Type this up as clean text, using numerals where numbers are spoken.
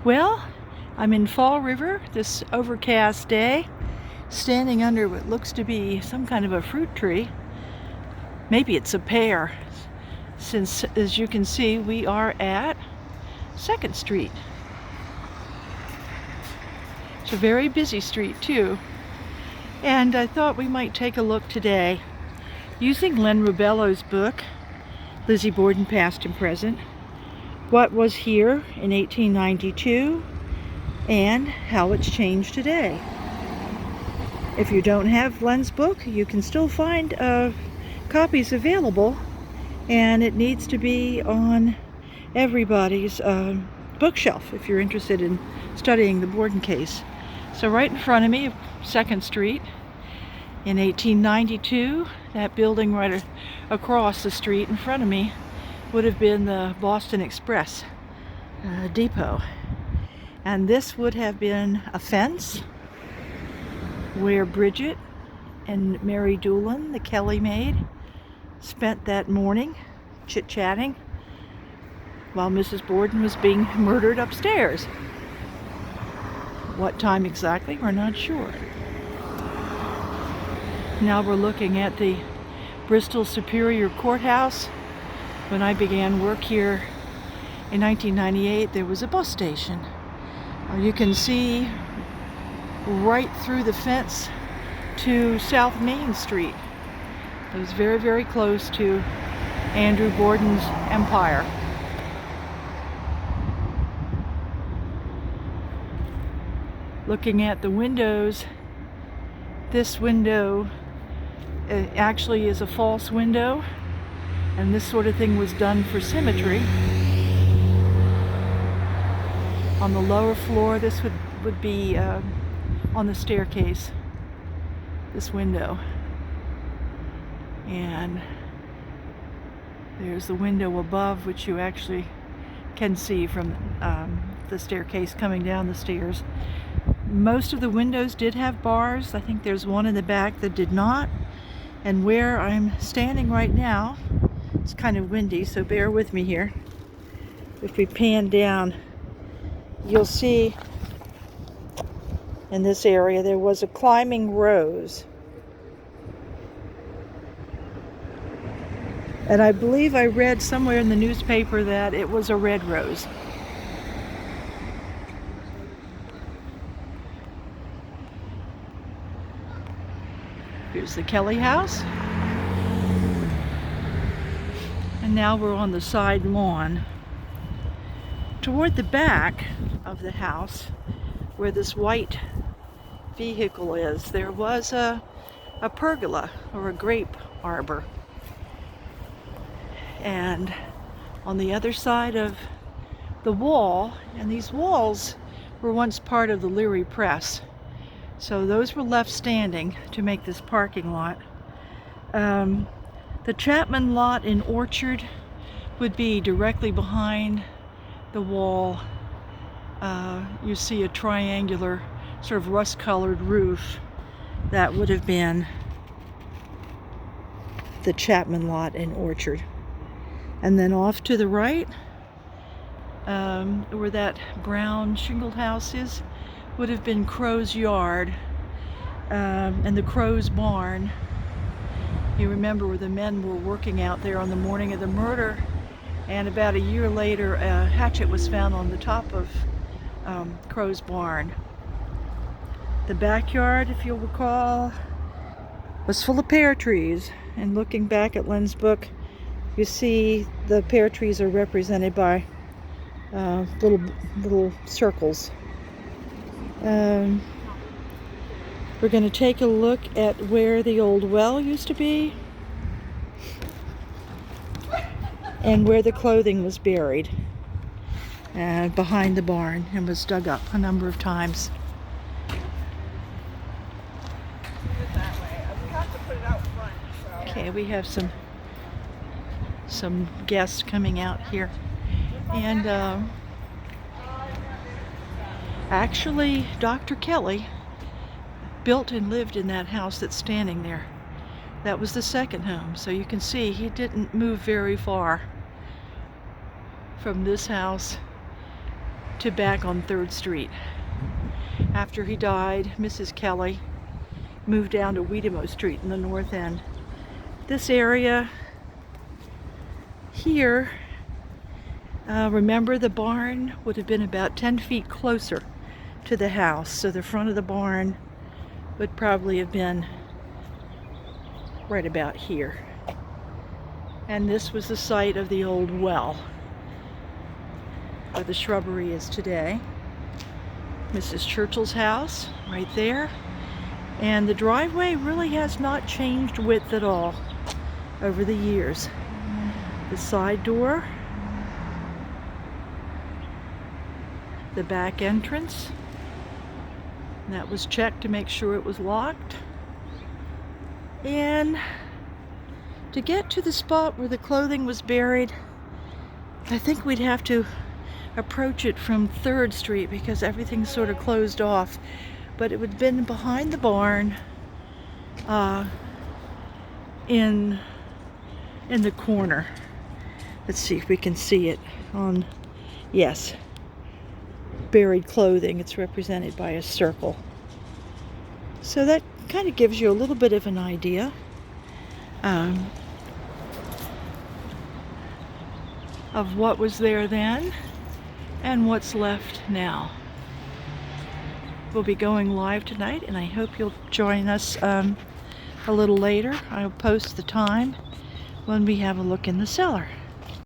Well, I'm in Fall River this overcast day, standing under what looks to be some kind of a fruit tree. Maybe it's a pear, since as you can see we are at 2nd Street. It's a very busy street too, and I thought we might take a look today using Len Rubello's book, Lizzie Borden Past and Present, what was here in 1892 and how it's changed today. If you don't have Len's book, you can still find copies available, and it needs to be on everybody's bookshelf if you're interested in studying the Borden case. So right in front of me, 2nd Street, in 1892, that building right across the street in front of me would have been the Boston Express depot. And this would have been a fence where Bridget and Mary Doolin, the Kelly maid, spent that morning chit-chatting while Mrs. Borden was being murdered upstairs. What time exactly, we're not sure. Now we're looking at the Bristol Superior Courthouse. When I began work here in 1998, there was a bus station. You can see right through the fence to South Main Street. It was very, very close to Andrew Borden's empire. Looking at the windows, this window actually is a false window, and this sort of thing was done for symmetry. On the lower floor, this would be on the staircase, this window. And there's the window above, which you actually can see from the staircase coming down the stairs. Most of the windows did have bars. I think there's one in the back that did not. And where I'm standing right now, it's kind of windy, so bear with me here. If we pan down, you'll see in this area there was a climbing rose. And I believe I read somewhere in the newspaper that it was a red rose. Here's the Kelly house. And now we're on the side lawn. Toward the back of the house, where this white vehicle is, there was a pergola or a grape arbor. And on the other side of the wall, and these walls were once part of the Leary Press, so those were left standing to make this parking lot. The Chapman Lot in Orchard would be directly behind the wall. You see a triangular, sort of rust-colored roof. That would have been the Chapman Lot in Orchard. And then off to the right, where that brown shingled house is, would have been Crow's Yard, and the Crow's Barn. You remember where the men were working out there on the morning of the murder, and about a year later a hatchet was found on the top of Crow's Barn. The backyard, if you'll recall, was full of pear trees, and looking back at Len's book, you see the pear trees are represented by little circles. We're going to take a look at where the old well used to be and where the clothing was buried behind the barn and was dug up a number of times. Okay, we have some guests coming out here, and actually Dr. Kelly built and lived in that house that's standing there. That was the second home, so you can see he didn't move very far from this house to back on 3rd Street. After he died, Mrs. Kelly moved down to Wiedemo Street in the north end. This area here, remember the barn would have been about 10 feet closer to the house, so the front of the barn would probably have been right about here. And this was the site of the old well where the shrubbery is today. Mrs. Churchill's house right there. And the driveway really has not changed width at all over the years. The side door, the back entrance, that was checked to make sure it was locked. And to get to the spot where the clothing was buried, I think we'd have to approach it from 3rd Street because everything's sort of closed off. But it would have been behind the barn, in the corner. Let's see if we can see it on, yes, buried clothing. It's represented by a circle. So that kind of gives you a little bit of an idea of what was there then and what's left now. We'll be going live tonight, and I hope you'll join us a little later. I'll post the time when we have a look in the cellar.